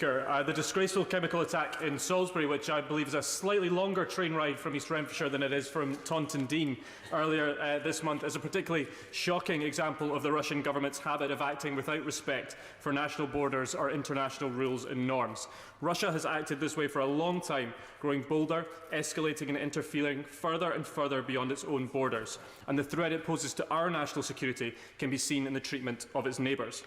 The disgraceful chemical attack in Salisbury, which I believe is a slightly longer train ride from East Renfrewshire than it is from Taunton Deane earlier this month, is a particularly shocking example of the Russian government's habit of acting without respect for national borders or international rules and norms. Russia has acted this way for a long time, growing bolder, escalating and interfering further and further beyond its own borders. And the threat it poses to our national security can be seen in the treatment of its neighbours.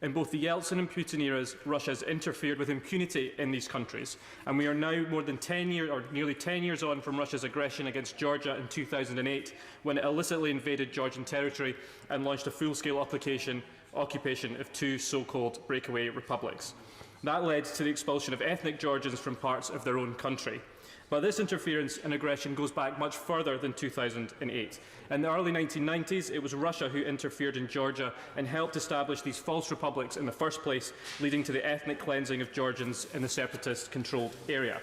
In both the Yeltsin and Putin eras, Russia has interfered with impunity in these countries, and we are now more than 10 years, or nearly 10 years on from Russia's aggression against Georgia in 2008, when it illicitly invaded Georgian territory and launched a full-scale occupation of two so-called breakaway republics. That led to the expulsion of ethnic Georgians from parts of their own country. But this interference and aggression goes back much further than 2008. In the early 1990s, it was Russia who interfered in Georgia and helped establish these false republics in the first place, leading to the ethnic cleansing of Georgians in the separatist-controlled area.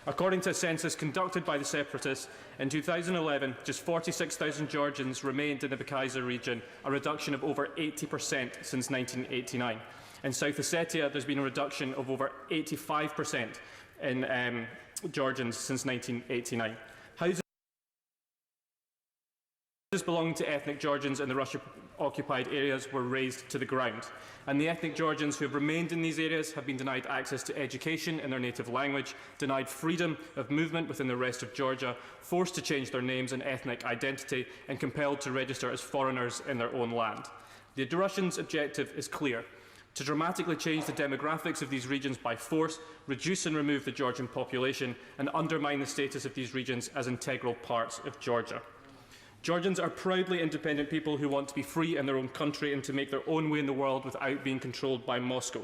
According to a census conducted by the separatists, in 2011, just 46,000 Georgians remained in the Abkhazia region, a reduction of over 80% since 1989. In South Ossetia, there's been a reduction of over 85% in Georgians since 1989. Houses belonging to ethnic Georgians in the Russia-occupied areas were razed to the ground, and the ethnic Georgians who have remained in these areas have been denied access to education in their native language, denied freedom of movement within the rest of Georgia, forced to change their names and ethnic identity, and compelled to register as foreigners in their own land. The Russians' objective is clear: to dramatically change the demographics of these regions by force, reduce and remove the Georgian population, and undermine the status of these regions as integral parts of Georgia. Georgians are proudly independent people who want to be free in their own country and to make their own way in the world without being controlled by Moscow.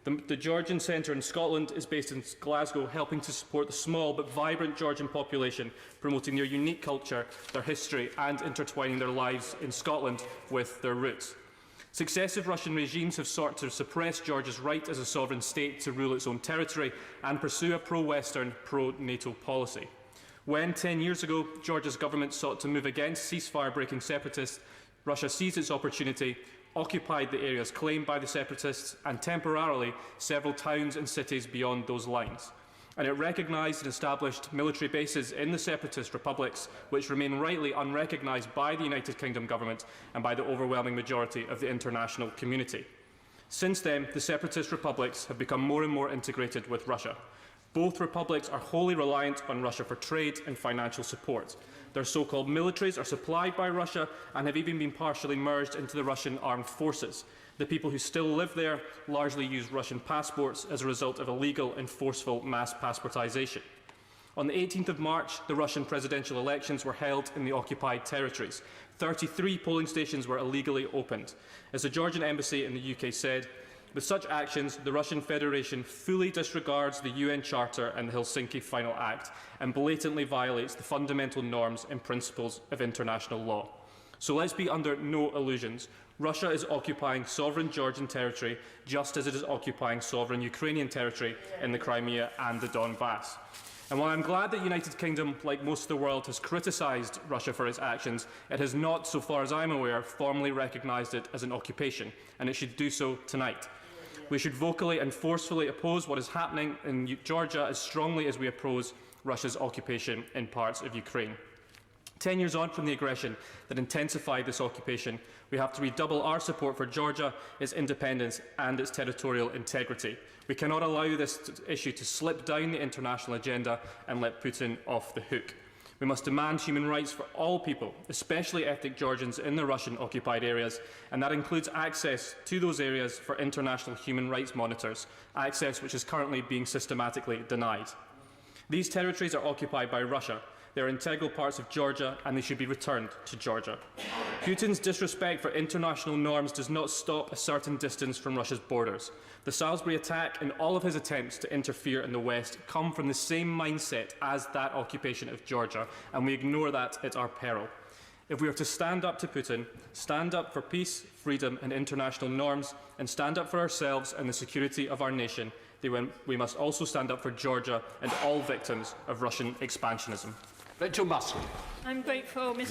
The Georgian Centre in Scotland is based in Glasgow, helping to support the small but vibrant Georgian population, promoting their unique culture, their history, and intertwining their lives in Scotland with their roots. Successive Russian regimes have sought to suppress Georgia's right as a sovereign state to rule its own territory and pursue a pro-Western, pro-NATO policy. When, 10 years ago, Georgia's government sought to move against ceasefire-breaking separatists, Russia seized its opportunity, occupied the areas claimed by the separatists, and temporarily several towns and cities beyond those lines. And it recognised and established military bases in the separatist republics, which remain rightly unrecognised by the United Kingdom government and by the overwhelming majority of the international community. Since then, the separatist republics have become more and more integrated with Russia. Both republics are wholly reliant on Russia for trade and financial support. Their so-called militaries are supplied by Russia and have even been partially merged into the Russian armed forces. The people who still live there largely use Russian passports as a result of illegal and forceful mass passportisation. On the 18th of March, the Russian presidential elections were held in the occupied territories. 33 polling stations were illegally opened. As the Georgian embassy in the UK said, with such actions, the Russian Federation fully disregards the UN Charter and the Helsinki Final Act and blatantly violates the fundamental norms and principles of international law. So let's be under no illusions. Russia is occupying sovereign Georgian territory just as it is occupying sovereign Ukrainian territory in the Crimea and the Donbass. And while I'm glad that the United Kingdom, like most of the world, has criticised Russia for its actions, it has not, so far as I'm aware, formally recognised it as an occupation, and it should do so tonight. We should vocally and forcefully oppose what is happening in Georgia as strongly as we oppose Russia's occupation in parts of Ukraine. 10 years on from the aggression that intensified this occupation, we have to redouble our support for Georgia, its independence and its territorial integrity. We cannot allow this issue to slip down the international agenda and let Putin off the hook. We must demand human rights for all people, especially ethnic Georgians in the Russian-occupied areas, and that includes access to those areas for international human rights monitors, access which is currently being systematically denied. These territories are occupied by Russia. They are integral parts of Georgia, and they should be returned to Georgia. Putin's disrespect for international norms does not stop a certain distance from Russia's borders. The Salisbury attack and all of his attempts to interfere in the West come from the same mindset as that occupation of Georgia, and we ignore that at our peril. If we are to stand up to Putin, stand up for peace, freedom and international norms, and stand up for ourselves and the security of our nation, then we must also stand up for Georgia and all victims of Russian expansionism. Rachel Muscle. I'm grateful, Mr.